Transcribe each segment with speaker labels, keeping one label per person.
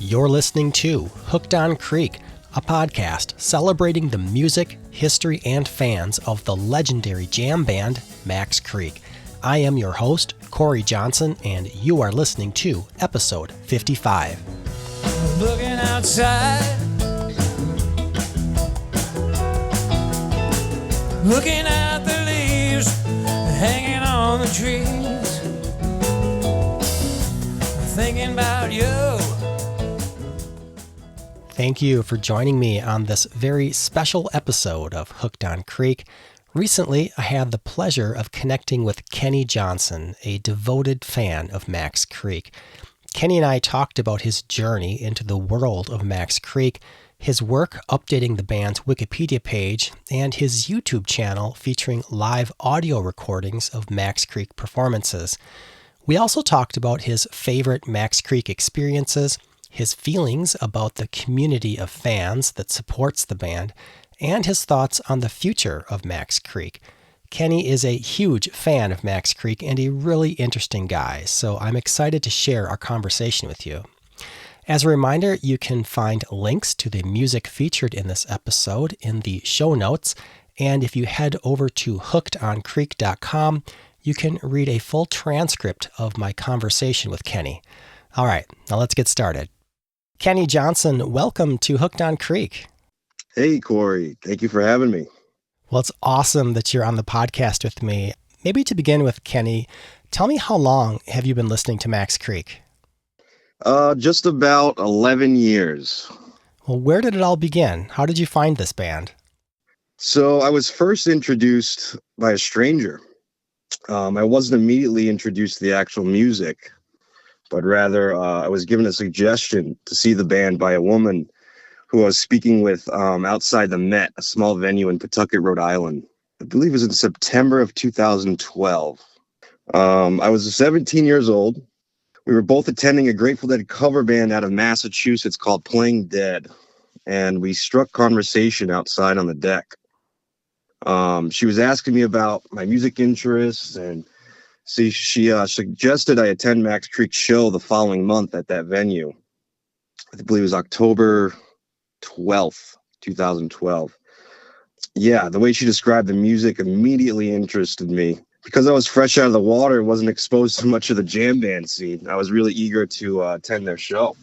Speaker 1: You're listening to Hooked on Creek, a podcast celebrating the music, history, and fans of the legendary jam band Max Creek. I am your host, Corey Johnson, and you are listening to episode 55.
Speaker 2: Looking outside, looking at the leaves hanging on the trees, thinking about you.
Speaker 1: Thank you for joining me on this very special episode of Hooked on Creek. Recently, I had the pleasure of connecting with Kenny Johnson, a devoted fan of Max Creek. Kenny and I talked about his journey into the world of Max Creek, his work updating the band's Wikipedia page, and his YouTube channel featuring live audio recordings of Max Creek performances. We also talked about his favorite Max Creek experiences, his feelings about the community of fans that supports the band, and his thoughts on the future of Max Creek. Kenny is a huge fan of Max Creek and a really interesting guy, so I'm excited to share our conversation with you. As a reminder, you can find links to the music featured in this episode in the show notes, and if you head over to hookedoncreek.com, you can read a full transcript of my conversation with Kenny. All right, now let's get started. Kenny Johnson, welcome to Hooked on Creek.
Speaker 3: Hey, Corey. Thank you for having me.
Speaker 1: Well, it's awesome that you're on the podcast with me. Maybe to begin with, Kenny, tell me, how long have you been listening to Max Creek?
Speaker 3: Just about 11 years.
Speaker 1: Well, where did it all begin? How did you find this band?
Speaker 3: So I was first introduced by a stranger. I wasn't immediately introduced to the actual music, but rather I was given a suggestion to see the band by a woman who I was speaking with outside the Met, a small venue in Pawtucket, Rhode Island. I believe it was in September of 2012. I was 17 years old. We were both attending a Grateful Dead cover band out of Massachusetts called Playing Dead, and we struck conversation outside on the deck. She was asking me about my music interests, and she suggested I attend Max Creek's show the following month at that venue. I believe it was October 12th, 2012. Yeah, the way she described the music immediately interested me. Because I was fresh out of the water and wasn't exposed to much of the jam band scene, I was really eager to attend their show.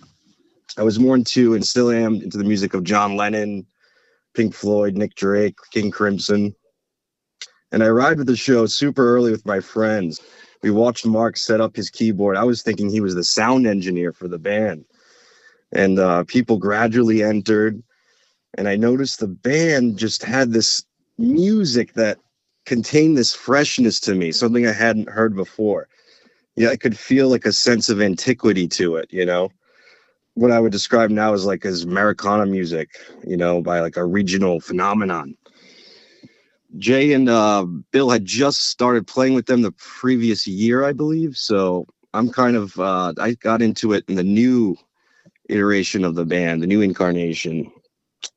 Speaker 3: I was more into, and still am, into the music of John Lennon, Pink Floyd, Nick Drake, King Crimson. And I arrived at the show super early with my friends. We watched Mark set up his keyboard. I was thinking he was the sound engineer for the band. And people gradually entered. And I noticed the band just had this music that contained this freshness to me, something I hadn't heard before. Yeah, I could feel like a sense of antiquity to it, you know? What I would describe now as Americana music, you know, by like a regional phenomenon. Jay and Bill had just started playing with them the previous year, I believe. So I'm I got into it in the new iteration of the band, the new incarnation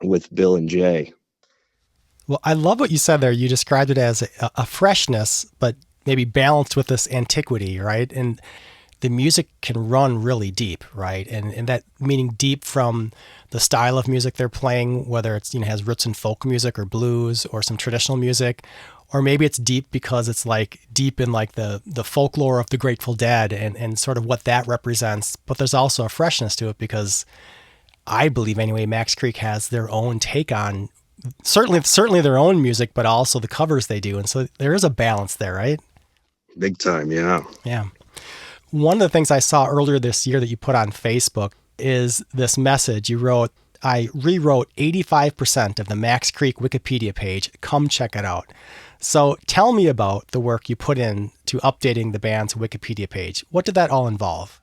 Speaker 3: with Bill and Jay.
Speaker 1: Well, I love what you said there. You described it as a freshness, but maybe balanced with this antiquity, right? And the music can run really deep, right? And that meaning deep from the style of music they're playing, whether it's, you know, has roots in folk music or blues or some traditional music, or maybe it's deep because it's like deep in like the folklore of the Grateful Dead and sort of what that represents. But there's also a freshness to it because I believe anyway, Max Creek has their own take on certainly their own music, but also the covers they do. And so there is a balance there, right?
Speaker 3: Big time. Yeah.
Speaker 1: Yeah. One of the things I saw earlier this year that you put on Facebook is this message you wrote. I rewrote 85% of the Max Creek Wikipedia page. Come check it out. So tell me about the work you put in to updating the band's Wikipedia page. What did that all involve?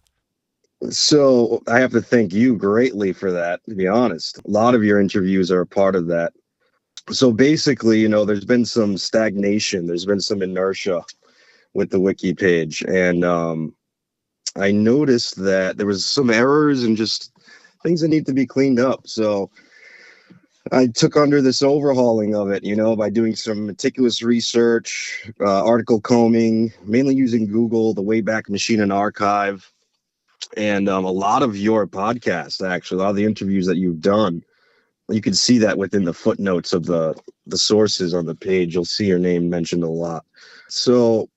Speaker 3: So I have to thank you greatly for that, to be honest. A lot of your interviews are a part of that. So basically, you know, there's been some stagnation. There's been some inertia with the wiki page. And I noticed that there was some errors and just things that need to be cleaned up. So I took under this overhauling of it, you know, by doing some meticulous research, article combing, mainly using Google, the Wayback Machine and Archive. And a lot of your podcasts, actually, a lot of the interviews that you've done, you can see that within the footnotes of the sources on the page. You'll see your name mentioned a lot. So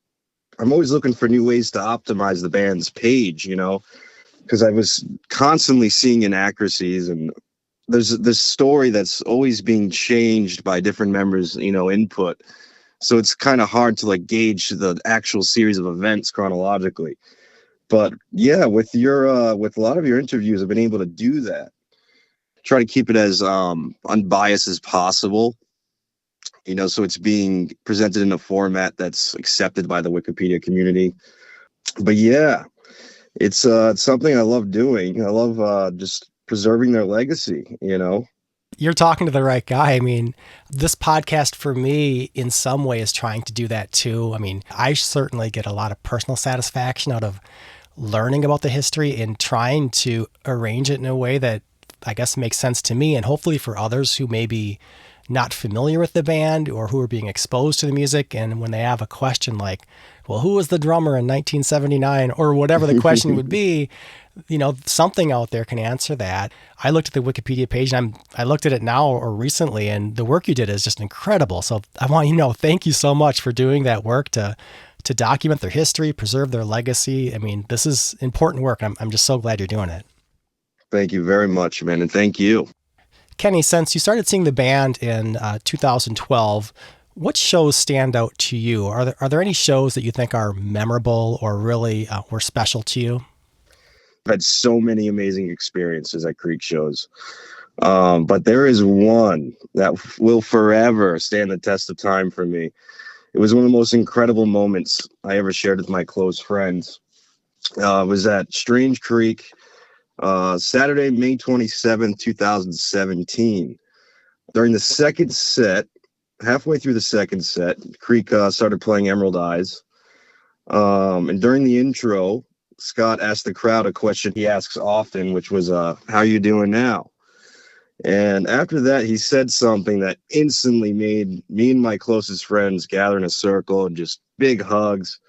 Speaker 3: I'm always looking for new ways to optimize the band's page, because I was constantly seeing inaccuracies, and there's this story that's always being changed by different members, input. So it's kind of hard to like gauge the actual series of events chronologically. But yeah, with with a lot of your interviews, I've been able to do that. Try to keep it as unbiased as possible, so it's being presented in a format that's accepted by the Wikipedia community. But yeah, it's something I love doing. I love just preserving their legacy,
Speaker 1: You're talking to the right guy. I mean, this podcast for me in some way is trying to do that too. I mean, I certainly get a lot of personal satisfaction out of learning about the history and trying to arrange it in a way that I guess makes sense to me, and hopefully for others who may be not familiar with the band or who are being exposed to the music. And when they have a question like, well, who was the drummer in 1979 or whatever the question would be, something out there can answer that. I looked at the Wikipedia page, and I looked at it now or recently, and the work you did is just incredible. So I want you to know, thank you so much for doing that work to document their history, preserve their legacy. I mean, this is important work. I'm just so glad you're doing it.
Speaker 3: Thank you very much, man. And thank you.
Speaker 1: Kenny, since you started seeing the band in 2012, what shows stand out to you? Are there any shows that you think are memorable or really were special to you?
Speaker 3: I've had so many amazing experiences at Creek shows. But there is one that will forever stand the test of time for me. It was one of the most incredible moments I ever shared with my close friends. It was at StrangeCreek, Saturday, May 27th, 2017. During the second set, halfway through the second set, Creek started playing Emerald Eyes. And during the intro, Scott asked the crowd a question he asks often, which was, how are you doing now? And after that, he said something that instantly made me and my closest friends gather in a circle and just big hugs.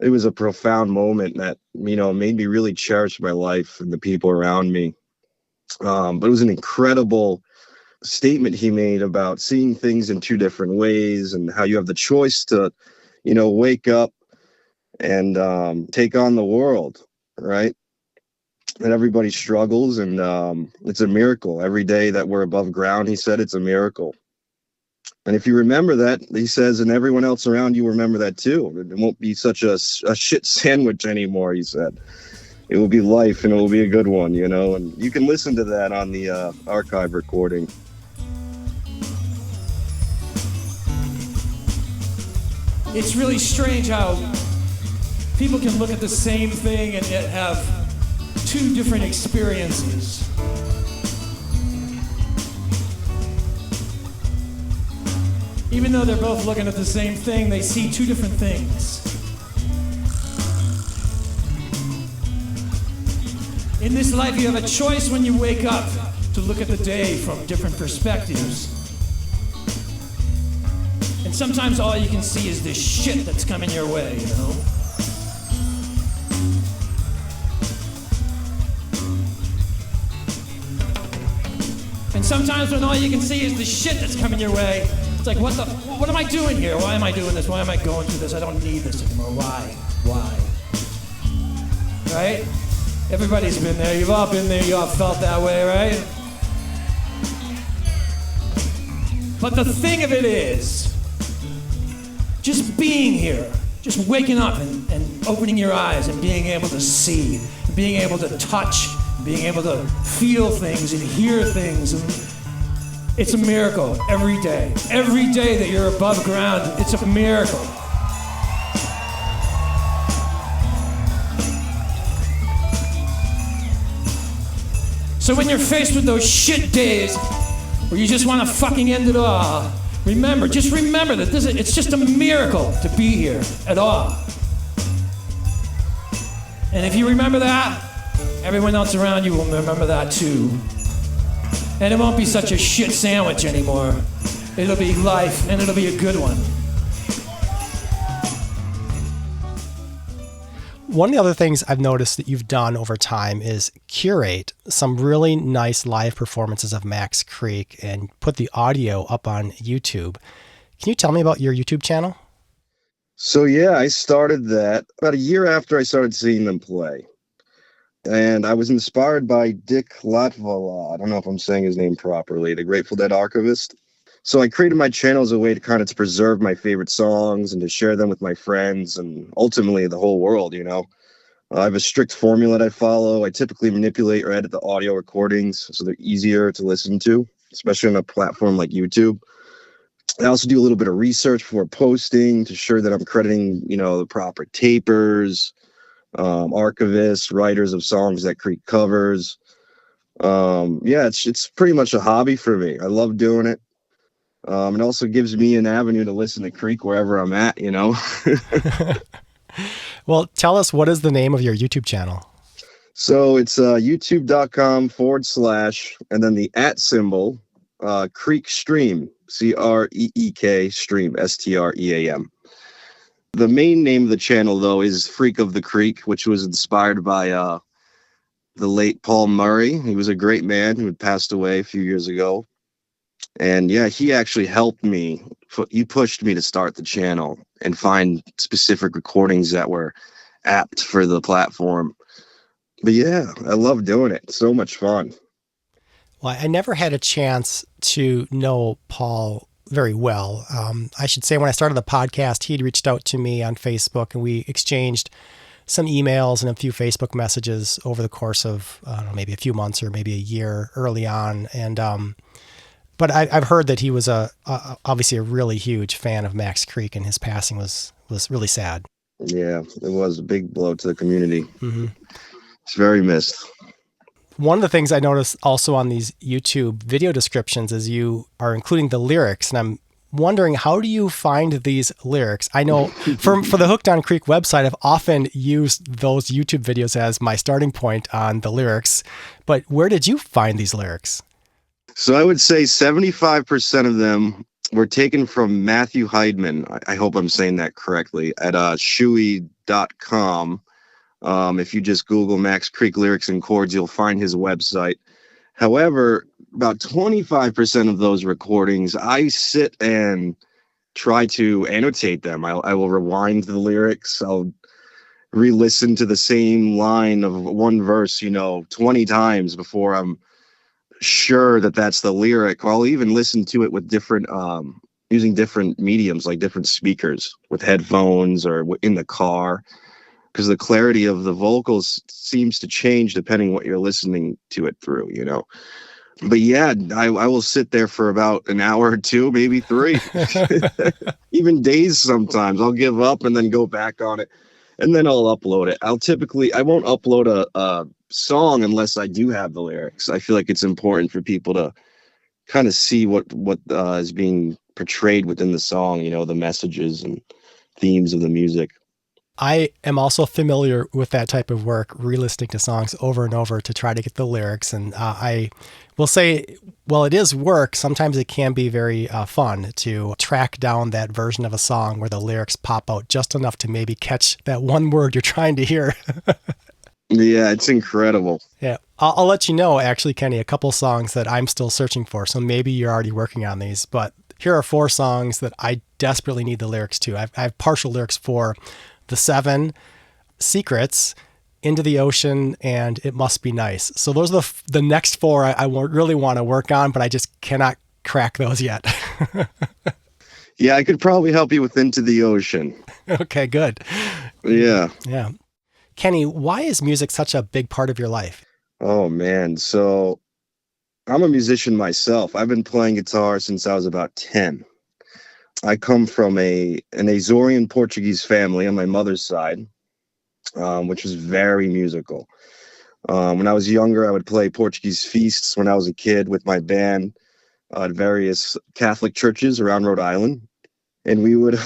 Speaker 3: It was a profound moment that, made me really cherish my life and the people around me. But it was an incredible statement he made about seeing things in two different ways and how you have the choice to, wake up and take on the world, right? And everybody struggles, and it's a miracle. Every day that we're above ground, he said, it's a miracle. And if you remember that, he says, and everyone else around you remember that too. It won't be such a shit sandwich anymore, he said. It will be life, and it will be a good one, and you can listen to that on the archive recording.
Speaker 2: It's really strange how people can look at the same thing and yet have two different experiences. Even though they're both looking at the same thing, they see two different things. In this life, you have a choice when you wake up to look at the day from different perspectives. And sometimes all you can see is this shit that's coming your way, And sometimes when all you can see is the shit that's coming your way, it's like, what am I doing here? Why am I doing this? Why am I going through this? I don't need this anymore. Why? Right? Everybody's been there. You've all been there. You all felt that way, right? But the thing of it is, just being here, just waking up and opening your eyes and being able to see, being able to touch, being able to feel things and hear things. And it's a miracle every day. Every day that you're above ground, it's a miracle. So when you're faced with those shit days where you just want to fucking end it all, remember that it's just a miracle to be here at all. And if you remember that, everyone else around you will remember that too. And it won't be such a shit sandwich anymore. It'll be life, and it'll be a good one.
Speaker 1: One of the other things I've noticed that you've done over time is curate some really nice live performances of Max Creek and put the audio up on YouTube. Can you tell me about your YouTube channel?
Speaker 3: So yeah, I started that about a year after I started seeing them play. And I was inspired by Dick Latvala. I don't know if I'm saying his name properly, the Grateful Dead archivist. So I created my channel as a way to kind of to preserve my favorite songs and to share them with my friends and ultimately the whole world, you know. I have a strict formula that I follow. I typically manipulate or edit the audio recordings so they're easier to listen to, especially on a platform like YouTube. I also do a little bit of research before posting to ensure that I'm crediting, you know, the proper tapers, archivists, writers of songs that Creek covers. Yeah, it's pretty much a hobby for me. I love doing it. It also gives me an avenue to listen to Creek wherever I'm at, you know.
Speaker 1: Well, tell us, what is the name of your YouTube channel?
Speaker 3: So it's youtube.com/ and then the @ symbol, Creek Stream, CREEK Stream, STREAM. The main name of the channel, though, is Freak of the Creek, which was inspired by the late Paul Murray. He was a great man who had passed away a few years ago. And yeah, he actually helped me. He pushed me to start the channel and find specific recordings that were apt for the platform. But yeah, I love doing it. It's so much fun.
Speaker 1: Well, I never had a chance to know Paul very well. I should say when I started the podcast, he'd reached out to me on Facebook and we exchanged some emails and a few Facebook messages over the course of, I don't know, maybe a few months or maybe a year early on. And, but I've heard that he was obviously a really huge fan of Max Creek, and his passing was really sad.
Speaker 3: Yeah, it was a big blow to the community.
Speaker 1: Mm-hmm.
Speaker 3: It's very missed.
Speaker 1: One of the things I noticed also on these YouTube video descriptions is you are including the lyrics, and I'm wondering, how do you find these lyrics? I know for the Hooked on Creek website, I've often used those YouTube videos as my starting point on the lyrics, but where did you find these lyrics?
Speaker 3: So I would say 75% of them were taken from Matthew Heidman. I hope I'm saying that correctly, at Shuey.com. If you just Google Max Creek lyrics and chords, you'll find his website. However, about 25% of those recordings, I sit and try to annotate them. I will rewind the lyrics. I'll re-listen to the same line of one verse, 20 times before I'm sure that that's the lyric. I'll even listen to it with different, using different mediums, like different speakers with headphones or in the car, because the clarity of the vocals seems to change depending what you're listening to it through, But yeah, I will sit there for about an hour or two, maybe 3, even days sometimes. I'll give up and then go back on it, and then I'll upload it. I won't upload a song unless I do have the lyrics. I feel like it's important for people to kind of see what is being portrayed within the song, the messages and themes of the music.
Speaker 1: I am also familiar with that type of work, re-listening to songs over and over to try to get the lyrics. And I will say, well, it is work. Sometimes it can be very fun to track down that version of a song where the lyrics pop out just enough to maybe catch that one word you're trying to hear.
Speaker 3: Yeah, it's incredible.
Speaker 1: Yeah. I'll let you know, actually, Kenny, a couple songs that I'm still searching for. So maybe you're already working on these, but here are 4 songs that I desperately need the lyrics to. I have partial lyrics for The 7, Secrets, Into the Ocean, and It Must Be Nice. So those are the next 4 I really want to work on, but I just cannot crack those yet.
Speaker 3: Yeah, I could probably help you with Into the Ocean.
Speaker 1: Okay, good.
Speaker 3: Yeah.
Speaker 1: Yeah. Kenny, why is music such a big part of your life?
Speaker 3: Oh, man. So I'm a musician myself. I've been playing guitar since I was about 10. I come from an Azorean Portuguese family on my mother's side, which was very musical. When I was younger, I would play Portuguese feasts when I was a kid with my band at various Catholic churches around Rhode Island. And we would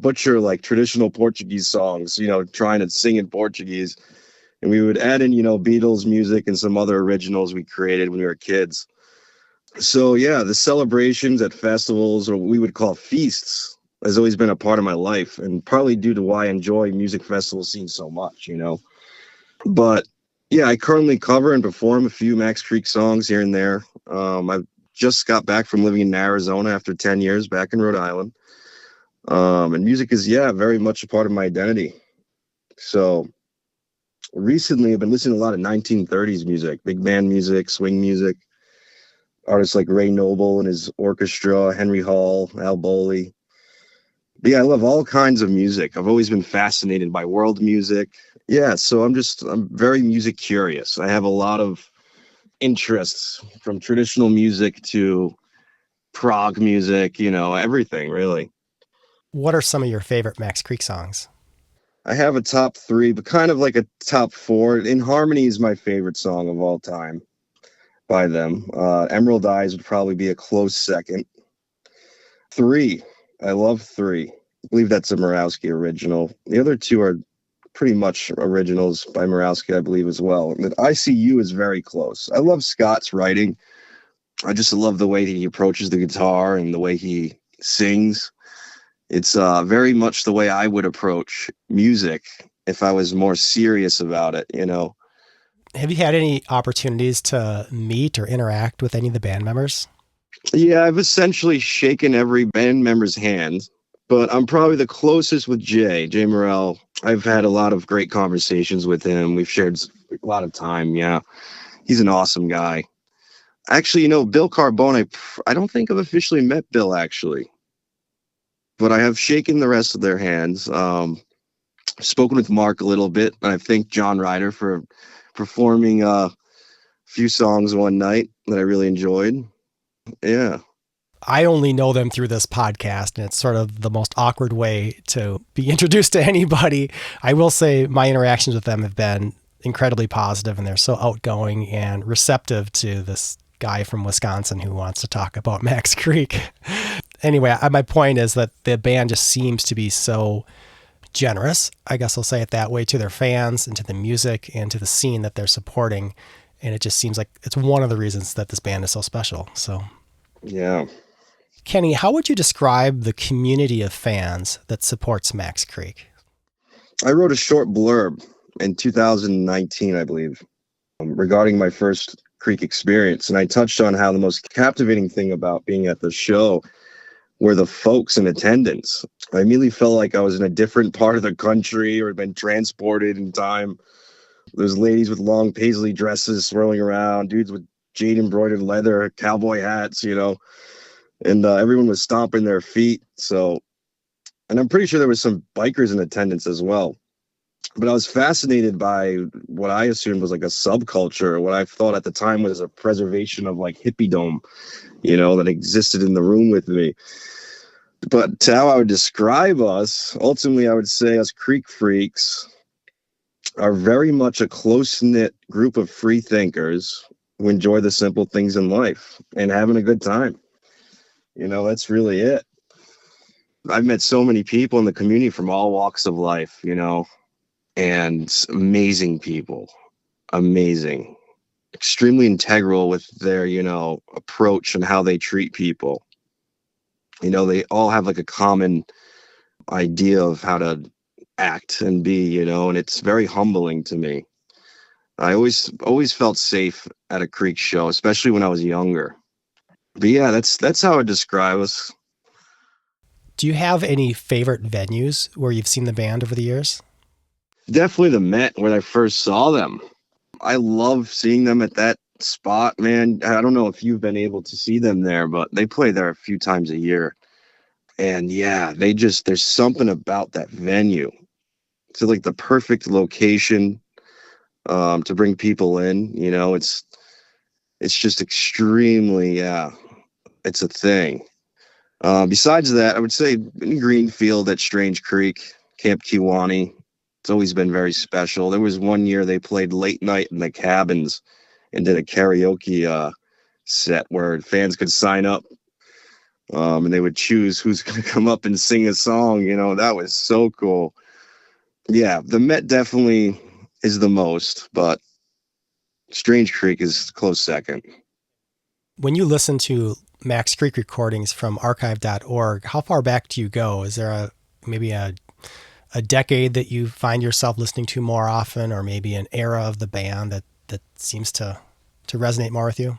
Speaker 3: butcher like traditional Portuguese songs, trying to sing in Portuguese. And we would add in, Beatles music and some other originals we created when we were kids. So yeah, the celebrations at festivals, or what we would call feasts, has always been a part of my life, and partly due to why I enjoy music festival scene so much, you know. But yeah, I currently cover and perform a few Max Creek songs here and there. I've just got back from living in Arizona after 10 years back in Rhode Island. And music is, yeah, very much a part of my identity. So recently I've been listening to a lot of 1930s music, big band music, swing music, artists like Ray Noble and his orchestra, Henry Hall, Al Bowley. But yeah, I love all kinds of music. I've always been fascinated by world music. Yeah, so I'm very music curious. I have a lot of interests from traditional music to prog music, you know, everything really.
Speaker 1: What are some of your favorite Max Creek songs?
Speaker 3: I have a top three, but kind of like a top four. In Harmony is my favorite song of all time by them. Emerald Eyes would probably be a close second. Three, I love Three. I believe that's a Murawski original. The other two are pretty much originals by Murawski, I believe, as well. But ICU is very close. I love Scott's writing. I just love the way he approaches the guitar and the way he sings. It's very much the way I would approach music if I was more serious about it, you know.
Speaker 1: Have you had any opportunities to meet or interact with any of the band members?
Speaker 3: Yeah, I've essentially shaken every band member's hand, but I'm probably the closest with Jay Morrell. I've had a lot of great conversations with him. We've shared a lot of time. Yeah, he's an awesome guy. Actually, you know, Bill Carbone, I don't think I've officially met Bill, actually, but I have shaken the rest of their hands. Spoken with Mark a little bit, and I thank John Ryder for performing a few songs one night that I really enjoyed. Yeah.
Speaker 1: I only know them through this podcast, and it's sort of the most awkward way to be introduced to anybody. I will say my interactions with them have been incredibly positive, and they're so outgoing and receptive to this guy from Wisconsin who wants to talk about Max Creek. Anyway, my point is that the band just seems to be so generous, I guess I'll say it that way, to their fans and to the music and to the scene that they're supporting. And it just seems like it's one of the reasons that this band is so special. So,
Speaker 3: yeah.
Speaker 1: Kenny, how would you describe the community of fans that supports Max Creek?
Speaker 3: I wrote a short blurb in 2019, I believe, regarding my first Creek experience. And I touched on how the most captivating thing about being at the show were the folks in attendance. I immediately felt like I was in a different part of the country or had been transported in time. There's ladies with long paisley dresses swirling around, dudes with jade embroidered leather, cowboy hats, you know, and everyone was stomping their feet. So, and I'm pretty sure there was some bikers in attendance as well. But I was fascinated by what I assumed was like a subculture, what I thought at the time was a preservation of like hippiedom, you know, that existed in the room with me. But to how I would describe us, ultimately, I would say us Creek freaks are very much a close-knit group of free thinkers who enjoy the simple things in life and having a good time. You know, that's really it. I've met so many people in the community from all walks of life, you know, and amazing people, amazing, extremely integral with their, you know, approach and how they treat people. You know, they all have like a common idea of how to act and be, you know, and it's very humbling to me. I always felt safe at a Creek show, especially when I was younger. But yeah, that's how I describe us.
Speaker 1: Do you have any favorite venues where you've seen the band over the years?
Speaker 3: Definitely the Met, when I first saw them. I love seeing them at that spot, man. I don't know if you've been able to see them there, but they play there a few times a year. And yeah, there's something about that venue. It's like the perfect location to bring people in. You know, it's just extremely, yeah, it's a thing. Besides that, I would say in Greenfield at StrangeCreek, Camp Kiwani, it's always been very special. There was one year they played late night in the cabins and did a karaoke set where fans could sign up and they would choose who's going to come up and sing a song. You know, that was so cool. Yeah, the Met definitely is the most, but StrangeCreek is close second.
Speaker 1: When you listen to Max Creek recordings from archive.org, how far back do you go? Is there maybe a decade that you find yourself listening to more often, or maybe an era of the band that seems to resonate more with you?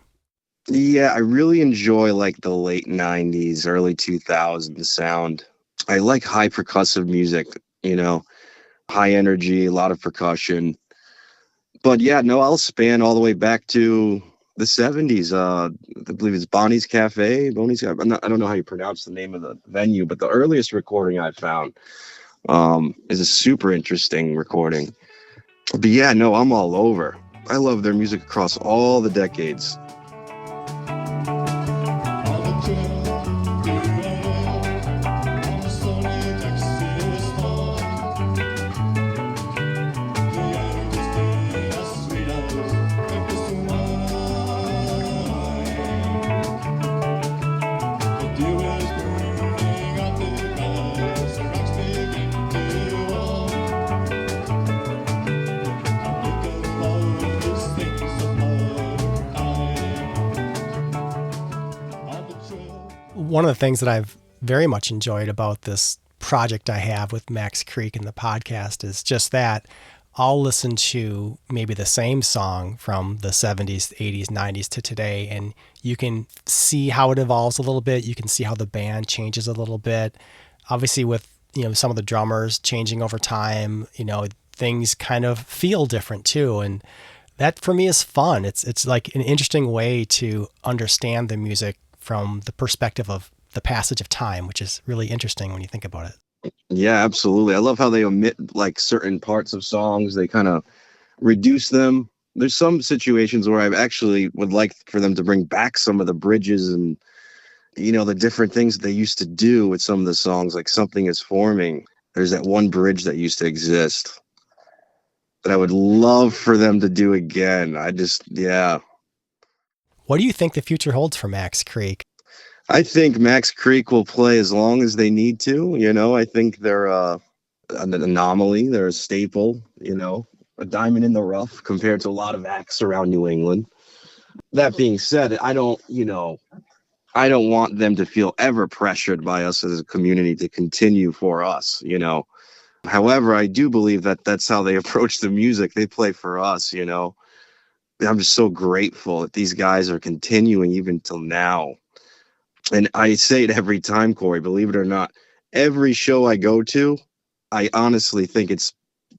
Speaker 3: Yeah, I really enjoy like the late 90s, early 2000s sound. I like high percussive music, high energy, a lot of percussion. But yeah, no, I'll span all the way back to the 70s. I believe it's Boney's Cafe. Boney's Cafe. I don't know how you pronounce the name of the venue, but the earliest recording I found is a super interesting recording. But yeah, no, I'm all over. I love their music across all the decades.
Speaker 1: One of the things that I've very much enjoyed about this project I have with Max Creek and the podcast is just that I'll listen to maybe the same song from the 70s, 80s, 90s to today, and you can see how it evolves a little bit. You can see how the band changes a little bit. Obviously with, some of the drummers changing over time, things kind of feel different too. And that for me is fun. It's like an interesting way to understand the music from the perspective of the passage of time, which is really interesting when you think about it.
Speaker 3: Yeah, absolutely. I love how they omit like certain parts of songs. They kind of reduce them. There's some situations where I actually would like for them to bring back some of the bridges and, the different things that they used to do with some of the songs, like Something Is Forming. There's that one bridge that used to exist that I would love for them to do again. Yeah.
Speaker 1: What do you think the future holds for Max Creek?
Speaker 3: I think Max Creek will play as long as they need to. I think they're an anomaly. They're a staple, a diamond in the rough compared to a lot of acts around New England. That being said, I don't want them to feel ever pressured by us as a community to continue for us, However, I do believe that that's how they approach the music. They play for us, I'm just so grateful that these guys are continuing even till now. And I say it every time, Corey, believe it or not, every show I go to, I honestly think it's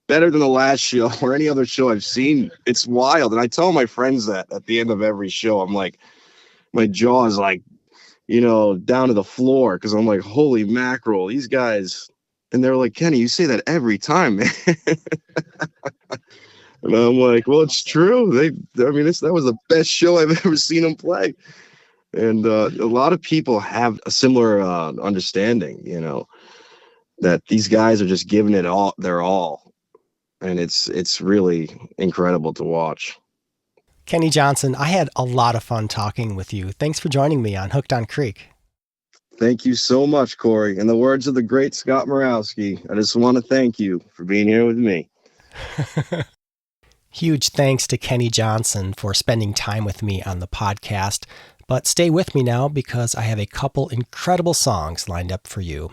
Speaker 3: better than the last show or any other show I've seen. It's wild. And I tell my friends that at the end of every show, I'm like, my jaw is like, down to the floor. Cause I'm like, holy mackerel, these guys. And they're like, Kenny, you say that every time, man. And I'm like, well, it's true. That was the best show I've ever seen them play. And a lot of people have a similar understanding, that these guys are just giving it all, their all. And it's really incredible to watch.
Speaker 1: Kenny Johnson, I had a lot of fun talking with you. Thanks for joining me on Hooked on Creek.
Speaker 3: Thank you so much, Corey. In the words of the great Scott Morawski, I just want to thank you for being here with me.
Speaker 1: Huge thanks to Kenny Johnson for spending time with me on the podcast. But stay with me now because I have a couple incredible songs lined up for you.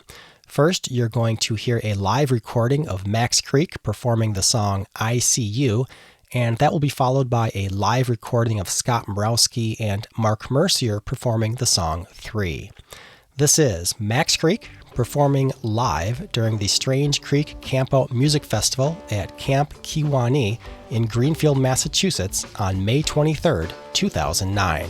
Speaker 1: First, you're going to hear a live recording of Max Creek performing the song I See You, and that will be followed by a live recording of Scott Morawski and Mark Mercier performing the song 3. This is Max Creek performing live during the StrangeCreek Campout Music Festival at Camp Kewanee in Greenfield, Massachusetts on May 23rd, 2009.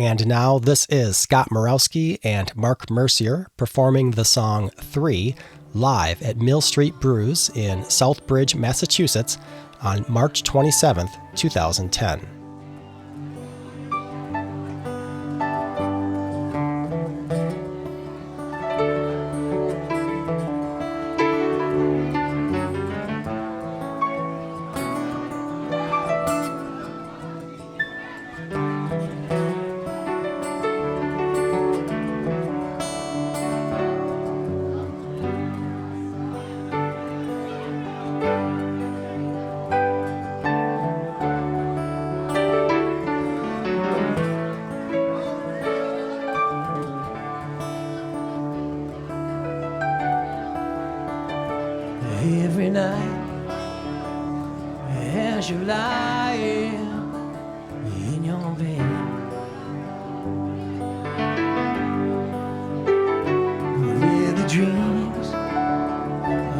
Speaker 1: And now this is Scott Morawski and Mark Mercier performing the song 3 live at Mill Street Brews in Southbridge, Massachusetts on March 27th, 2010.
Speaker 2: Every night as you're lying in your bed, with the dreams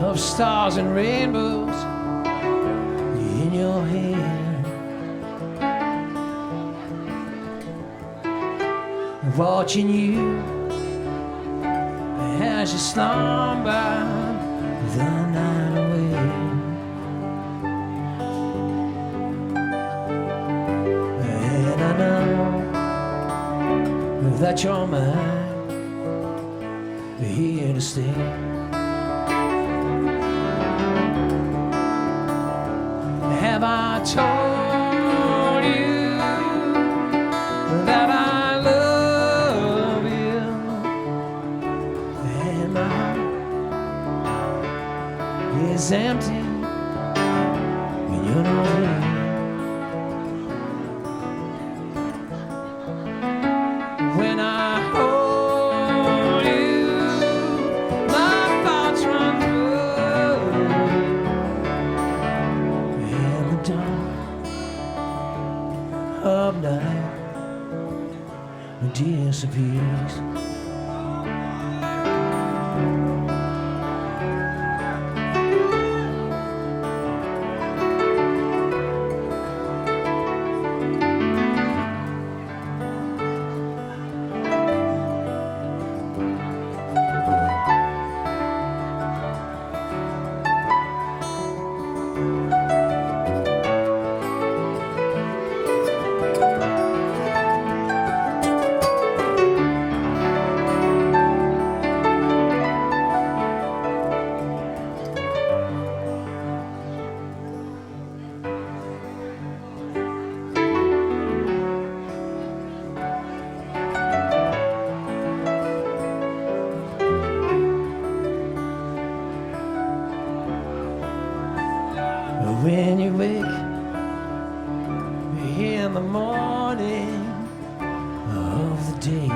Speaker 2: of stars and rainbows in your head, watching you as you slumber the night away. And I know that you're mine, here to stay. Have I told you that I love you? And my heart is empty when you're not here. When I hold you, my thoughts run through, and the dark of night disappears. When you wake in the morning of the day,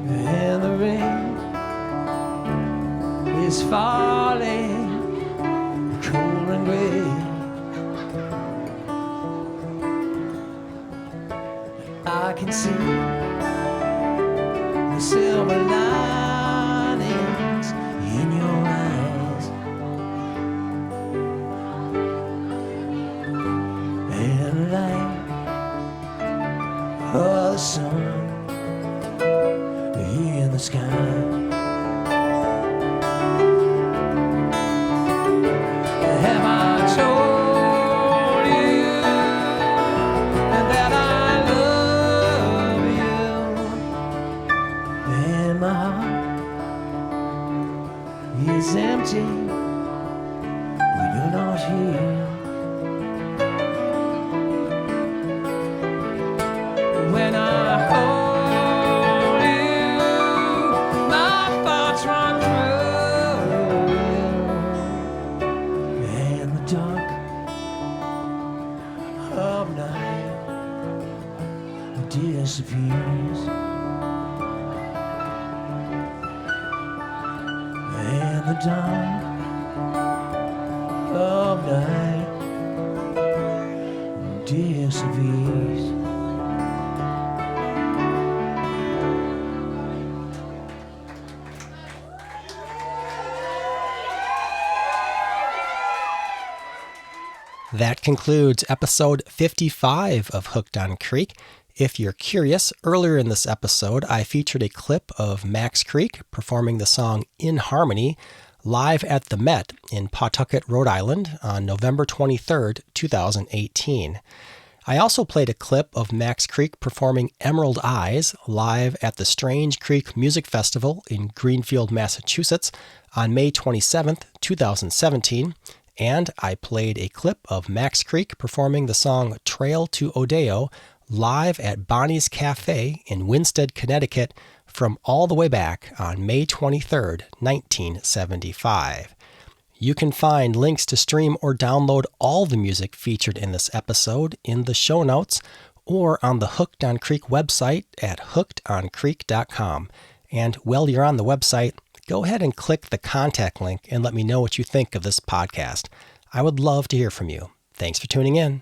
Speaker 2: and the rain is falling cold and gray, I can see the silver linings in your eyes, and the light of the sun in the sky. Have I told you that I love you? And my heart is empty when you're not here. When I hold you, my thoughts run through, and the dark of night disappears. And the dawn of night disappears.
Speaker 1: That concludes episode 55 of Hooked on Creek. If you're curious, earlier in this episode, I featured a clip of Max Creek performing the song In Harmony live at the Met in Pawtucket, Rhode Island on November 23rd, 2018. I also played a clip of Max Creek performing Emerald Eyes live at the StrangeCreek Music Festival in Greenfield, Massachusetts on May 27th, 2017. And I played a clip of Max Creek performing the song Trail to Odeo live at Boney's Cafe in Winsted, Connecticut from all the way back on May 23rd, 1975. You can find links to stream or download all the music featured in this episode in the show notes or on the Hooked on Creek website at hookedoncreek.com. And while you're on the website, go ahead and click the contact link and let me know what you think of this podcast. I would love to hear from you. Thanks for tuning in.